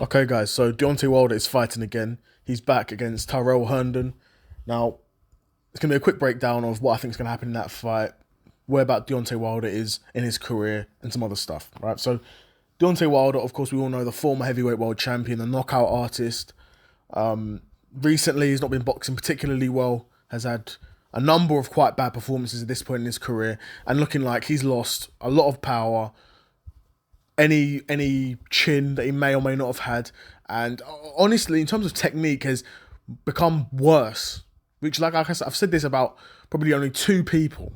Okay, guys, so Deontay Wilder is fighting again. He's back against Tyrell Herndon. Now, it's going to be a quick breakdown of what I think is going to happen in that fight, where about Deontay Wilder is in his career, and some other stuff, right? So, Deontay Wilder, of course, we all know the former heavyweight world champion, the knockout artist. Recently, he's not been boxing particularly well, has had a number of quite bad performances at this point in his career, and looking like he's lost a lot of power, any chin that he may or may not have had, and honestly, in terms of technique, has become worse. Which, like I said, I've said this about probably only two people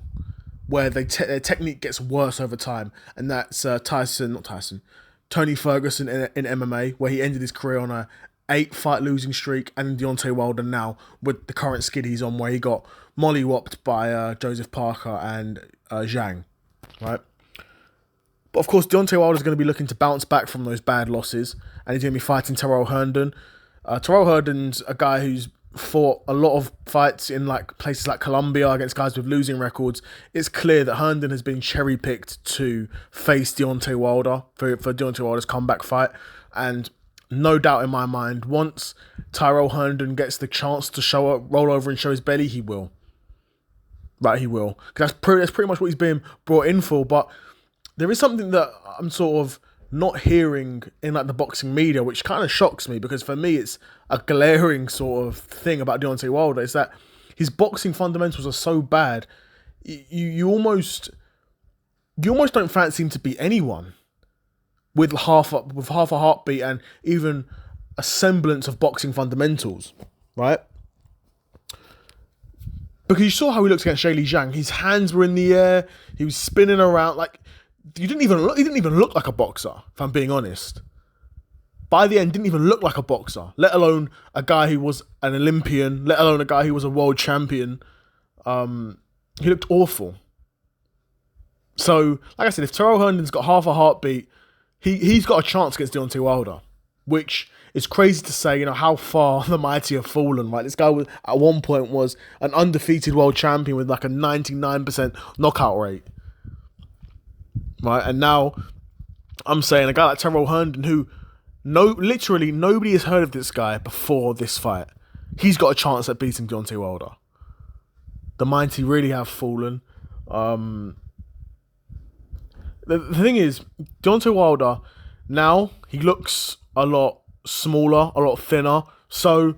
where their technique gets worse over time, and that's Tony Ferguson in MMA, where he ended his career on a 8-fight losing streak, and Deontay Wilder now with the current skid he's on, where he got mollywopped by Joseph Parker and Zhang, right? But of course, Deontay Wilder's going to be looking to bounce back from those bad losses, and he's going to be fighting Tyrell Herndon. Tyrell Herndon's a guy who's fought a lot of fights in like places like Colombia against guys with losing records. It's clear that Herndon has been cherry-picked to face Deontay Wilder for Deontay Wilder's comeback fight. And no doubt in my mind, once Tyrell Herndon gets the chance to roll over and show his belly, he will. Right, he will. Because that's pretty much what he's being brought in for. But there is something that I'm sort of not hearing in like the boxing media, which kind of shocks me, because for me it's a glaring sort of thing about Deontay Wilder, is that his boxing fundamentals are so bad. You almost don't fancy him to beat anyone with half a heartbeat and even a semblance of boxing fundamentals, right? Because you saw how he looked against Zhilei Zhang. His hands were in the air. He was spinning around like he didn't even look like a boxer, if I'm being honest. By the end, didn't even look like a boxer, let alone a guy who was an Olympian, let alone a guy who was a world champion. He looked awful. So, like I said, if Tyrell Herndon's got half a heartbeat, he's got a chance against Deontay Wilder, which is crazy to say, how far the mighty have fallen, right? This guy at one point was an undefeated world champion with like a 99% knockout rate. Right, and now I'm saying a guy like Tyrell Herndon, who literally nobody has heard of this guy before this fight, he's got a chance at beating Deontay Wilder. The mighty really have fallen. The thing is, Deontay Wilder now he looks a lot smaller, a lot thinner. So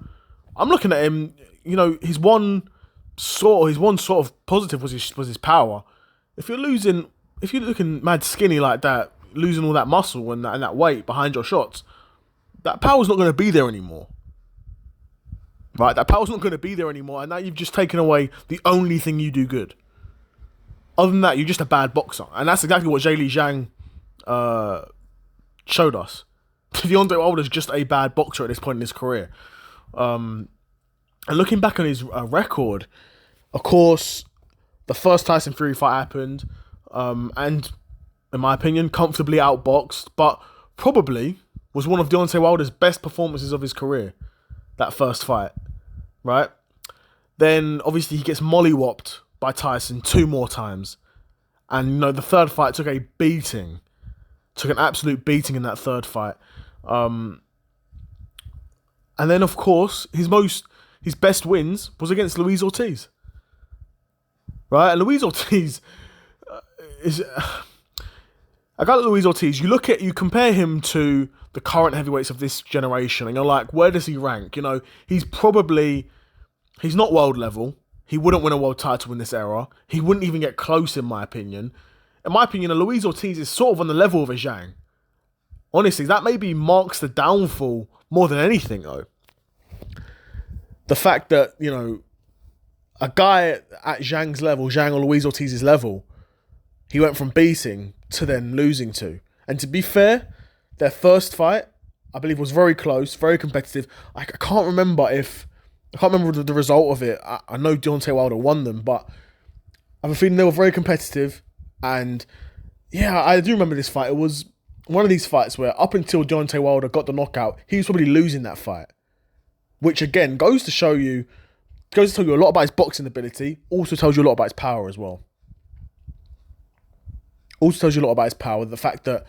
I'm looking at him. His one sort of positive was his power. If you're looking mad skinny like that, losing all that muscle and that weight behind your shots, that power's not going to be there anymore. Right? That power's not going to be there anymore, and now you've just taken away the only thing you do good. Other than that, you're just a bad boxer. And that's exactly what Zhilei Zhang showed us. Deontay Wilder's just a bad boxer at this point in his career. And looking back on his record, of course, the first Tyson Fury fight happened, and in my opinion, comfortably outboxed, but probably was one of Deontay Wilder's best performances of his career, that first fight, right? Then, obviously, he gets mollywopped by Tyson 2 more times. And, the third fight took an absolute beating in that third fight. And then, of course, his best wins was against Luis Ortiz. Right? And Luis Ortiz is a guy like Luis Ortiz. You compare him to the current heavyweights of this generation, and you're like, where does he rank? He's not world level. He wouldn't win a world title in this era. He wouldn't even get close, in my opinion. In my opinion, Luis Ortiz is sort of on the level of a Zhang. Honestly, that maybe marks the downfall more than anything, though. The fact that, a guy at Zhang's level, Zhang or Luis Ortiz's level, he went from beating to then losing to. And to be fair, their first fight, I believe, was very close, very competitive. I can't remember the result of it. I know Deontay Wilder won them, but I have a feeling they were very competitive. And yeah, I do remember this fight. It was one of these fights where up until Deontay Wilder got the knockout, he was probably losing that fight. Which again goes to tell you a lot about his boxing ability, also tells you a lot about his power as well. Also tells you a lot about his power, the fact that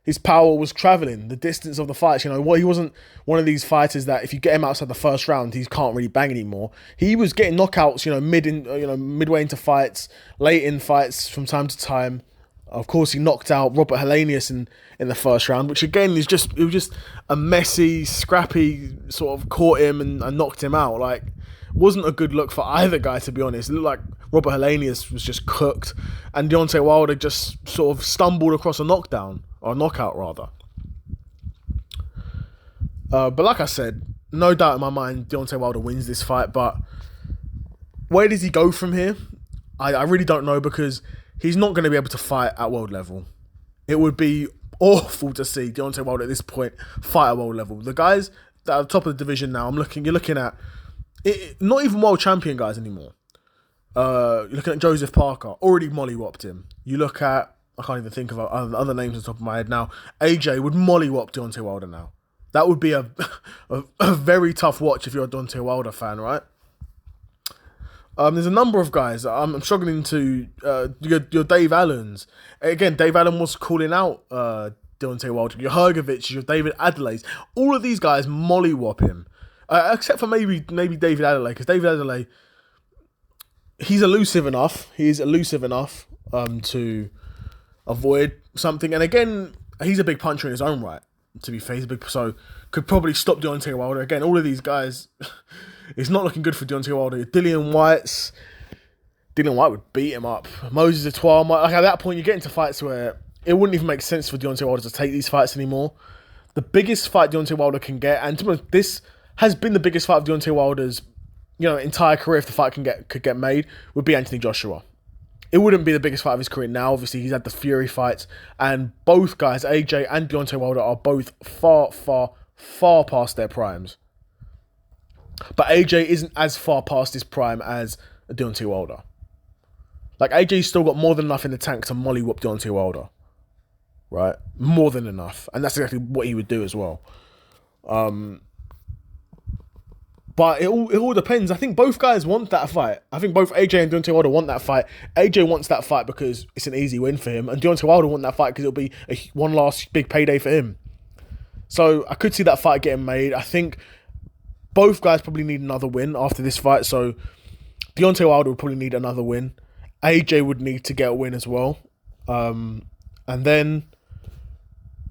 His power was traveling the distance of the fights. You know, he wasn't one of these fighters that if you get him outside the first round, he can't really bang anymore. He was getting knockouts, midway into fights, late in fights from time to time. Of course, he knocked out Robert Helenius in the first round, which again was just a messy, scrappy sort of caught him and knocked him out. Like, wasn't a good look for either guy, to be honest. It looked like Robert Helenius was just cooked, and Deontay Wilder just sort of stumbled across a knockdown. Or knockout, rather. But like I said, no doubt in my mind, Deontay Wilder wins this fight. But where does he go from here? I really don't know, because he's not going to be able to fight at world level. It would be awful to see Deontay Wilder at this point fight at world level. The guys that are at the top of the division now, you're looking at not even world champion guys anymore. You're looking at Joseph Parker, already mollywopped him. You look at, I can't even think of other names on the top of my head now. AJ would mollywop Deontay Wilder now. That would be a very tough watch if you're a Deontay Wilder fan, right? There's a number of guys I'm struggling to. Your Dave Allens. Again, Dave Allen was calling out Deontay Wilder. Your Hrgovic, your David Adelaide's. All of these guys mollywop him. Except for maybe David Adelaide, because David Adelaide, he's elusive enough. He is elusive enough to avoid something. And again, he's a big puncher in his own right, to be fair. He's big, so could probably stop Deontay Wilder. Again, all of these guys, it's not looking good for Deontay Wilder. Dillian White would beat him up. Moses Etoile, like at that point, you get into fights where it wouldn't even make sense for Deontay Wilder to take these fights anymore. The biggest fight Deontay Wilder can get, and to be honest, this has been the biggest fight of Deontay Wilder's entire career, if the fight could get made, would be Anthony Joshua. It wouldn't be the biggest fight of his career now. Obviously, he's had the Fury fights, and both guys, AJ and Deontay Wilder, are both far, far, far past their primes. But AJ isn't as far past his prime as Deontay Wilder. Like, AJ's still got more than enough in the tank to mollywhoop Deontay Wilder. Right? More than enough. And that's exactly what he would do as well. But it all depends. I think both guys want that fight. I think both AJ and Deontay Wilder want that fight. AJ wants that fight because it's an easy win for him, and Deontay Wilder wants that fight because it'll be one last big payday for him. So I could see that fight getting made. I think both guys probably need another win after this fight. So Deontay Wilder would probably need another win. AJ would need to get a win as well. And then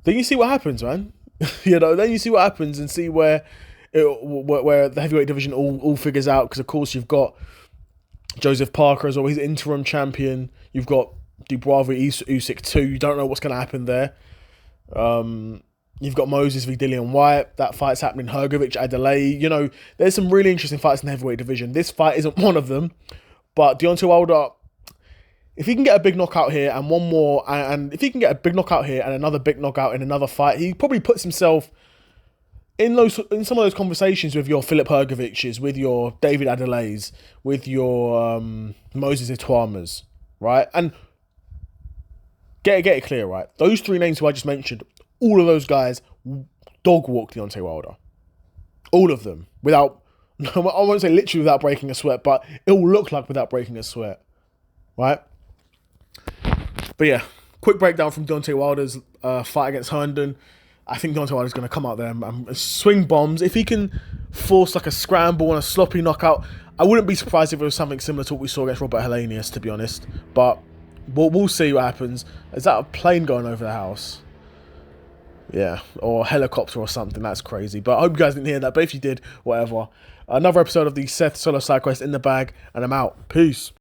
you see what happens, man. Then you see what happens and see where the heavyweight division all figures out, because of course you've got Joseph Parker as well. He's interim champion. You've got Dubois v Usyk too. You don't know what's going to happen there. You've got Moses v Dillian White. That fight's happening. Hrgovic, Adelaide. There's some really interesting fights in the heavyweight division. This fight isn't one of them, but Deontay Wilder, if he can get a big knockout here and one more, and if he can get a big knockout here and another big knockout in another fight, he probably puts himself in some of those conversations with your Filip Hrgovic's, with your David Adelaide's, with your Moses Etoile's, right? And get it clear, right? Those three names who I just mentioned, all of those guys dog walk Deontay Wilder. All of them. Without, I won't say literally without breaking a sweat, but it will look like without breaking a sweat, right? But yeah, quick breakdown from Deontay Wilder's fight against Herndon. I think Deontay Wilder's going to come out there and swing bombs. If he can force like a scramble and a sloppy knockout, I wouldn't be surprised if it was something similar to what we saw against Robert Helenius, to be honest. But we'll see what happens. Is that a plane going over the house? Yeah, or a helicopter or something. That's crazy. But I hope you guys didn't hear that. But if you did, whatever. Another episode of the Seth Solo Side Quest in the bag, and I'm out. Peace.